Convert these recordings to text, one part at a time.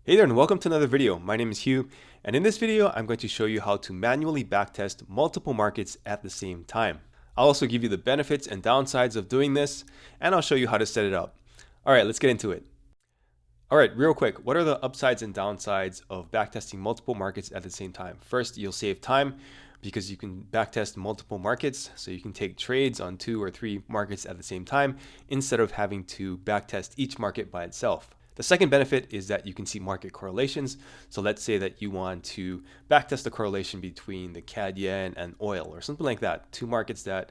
Hey there and welcome to another video. My name is Hugh, and in this video I'm going to show you how to manually backtest multiple markets at the same time. I'll also give you the benefits and downsides of doing this, and I'll show you how to set it up. Alright, let's get into it. Alright, real quick, what are the upsides and downsides of backtesting multiple markets at the same time? First, you'll save time because you can backtest multiple markets, so you can take trades on 2 or 3 markets at the same time instead of having to backtest each market by itself. The second benefit is that you can see market correlations. So let's say that you want to backtest the correlation between the CAD yen and oil or something like that, two markets that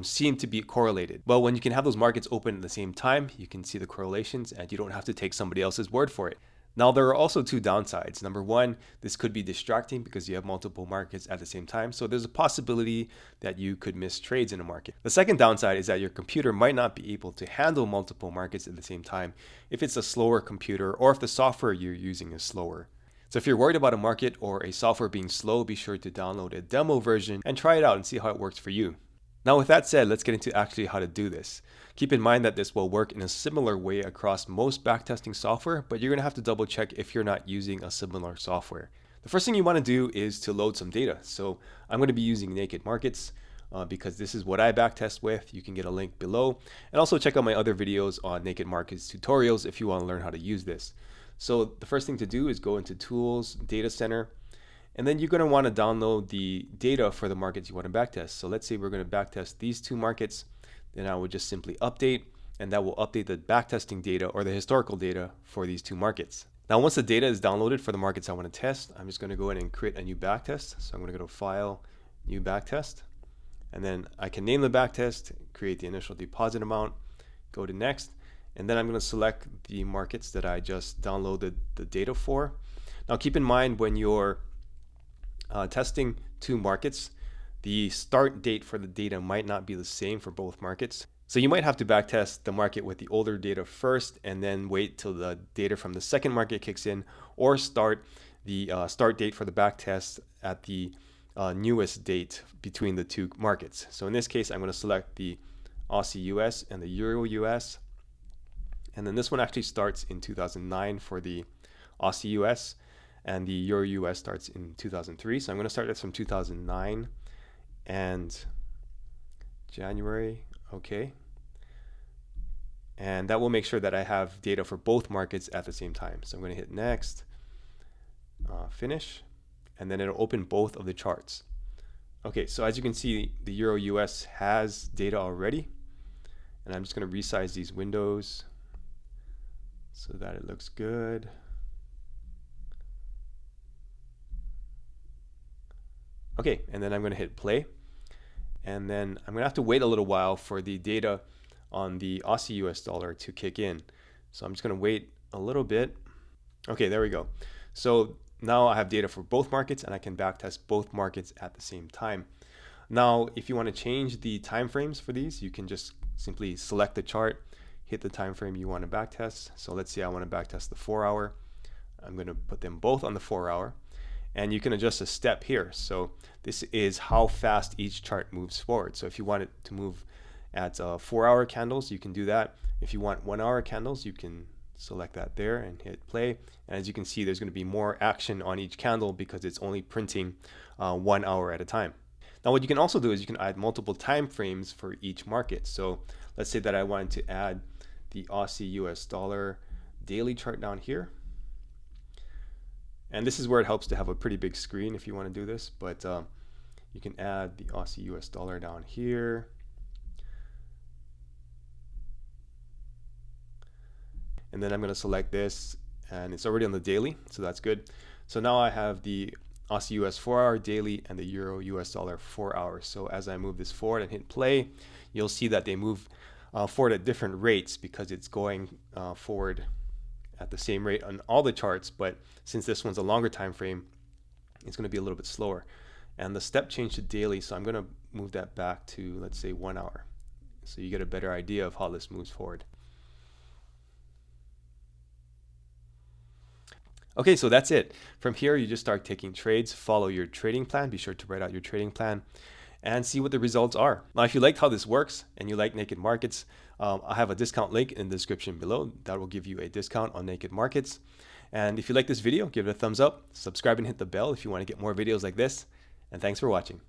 seem to be correlated. Well, when you can have those markets open at the same time, you can see the correlations and you don't have to take somebody else's word for it. Now, there are also two downsides. Number one, this could be distracting because you have multiple markets at the same time. So there's a possibility that you could miss trades in a market. The second downside is that your computer might not be able to handle multiple markets at the same time if it's a slower computer or if the software you're using is slower. So if you're worried about a market or a software being slow, be sure to download a demo version and try it out and see how it works for you. Now, with that said, let's get into actually how to do this. Keep in mind that this will work in a similar way across most backtesting software, but you're going to have to double check if you're not using a similar software. The first thing you want to do is to load some data. So I'm going to be using Naked Markets because this is what I backtest with. You can get a link below, and also check out my other videos on Naked Markets tutorials if you want to learn how to use this. So the first thing to do is go into Tools, Data Center, and then you're going to want to download the data for the markets you want to backtest. So let's say we're going to backtest these two markets. Then I would just simply update, and that will update the backtesting data or the historical data for these two markets. Now, once the data is downloaded for the markets I want to test, I'm just going to go in and create a new backtest. So I'm going to go to File, New Backtest, and then I can name the backtest, create the initial deposit amount, go to Next, and then I'm going to select the markets that I just downloaded the data for. Now, keep in mind when you're testing two markets, the start date for the data might not be the same for both markets. So you might have to backtest the market with the older data first and then wait till the data from the second market kicks in, or start the start date for the backtest at the newest date between the two markets. So in this case, I'm going to select the Aussie US and the Euro US. And then this one actually starts in 2009 for the Aussie US, and the Euro US starts in 2003. So I'm going to start this from 2009 and January. Okay. And that will make sure that I have data for both markets at the same time. So I'm going to hit Next, Finish, and then it'll open both of the charts. Okay, so as you can see, the Euro US has data already. And I'm just going to resize these windows so that it looks good. Okay, and then I'm going to hit play, and then I'm going to have to wait a little while for the data on the Aussie US dollar to kick in. So I'm just going to wait a little bit. Okay, there we go. So now I have data for both markets, and I can backtest both markets at the same time. Now, if you want to change the time frames for these, you can just simply select the chart, hit the time frame you want to backtest. So let's say I want to backtest the 4-hour. I'm going to put them both on the 4-hour. And you can adjust a step here. So this is how fast each chart moves forward. So if you want it to move at 4-hour candles, you can do that. If you want 1-hour candles, you can select that there and hit play. And as you can see, there's going to be more action on each candle because it's only printing 1 hour at a time. Now, what you can also do is you can add multiple time frames for each market. So let's say that I wanted to add the Aussie US dollar daily chart down here. And this is where it helps to have a pretty big screen if you want to do this, but you can add the Aussie US dollar down here. And then I'm going to select this, and it's already on the daily, so that's good. So now I have the Aussie US 4-hour daily and the Euro US dollar 4 hours. So as I move this forward and hit play, you'll see that they move forward at different rates because it's going forward at the same rate on all the charts, but since this one's a longer time frame, it's going to be a little bit slower. And the step change to daily, so I'm going to move that back to, let's say, 1 hour, so you get a better idea of how this moves forward. Okay, so that's it. From here, you just start taking trades, follow your trading plan. Be sure to write out your trading plan and see what the results are. Now, if you liked how this works and you like Naked Markets, I have a discount link in the description below that will give you a discount on Naked Markets. And if you like this video, give it a thumbs up, subscribe and hit the bell if you want to get more videos like this. And thanks for watching.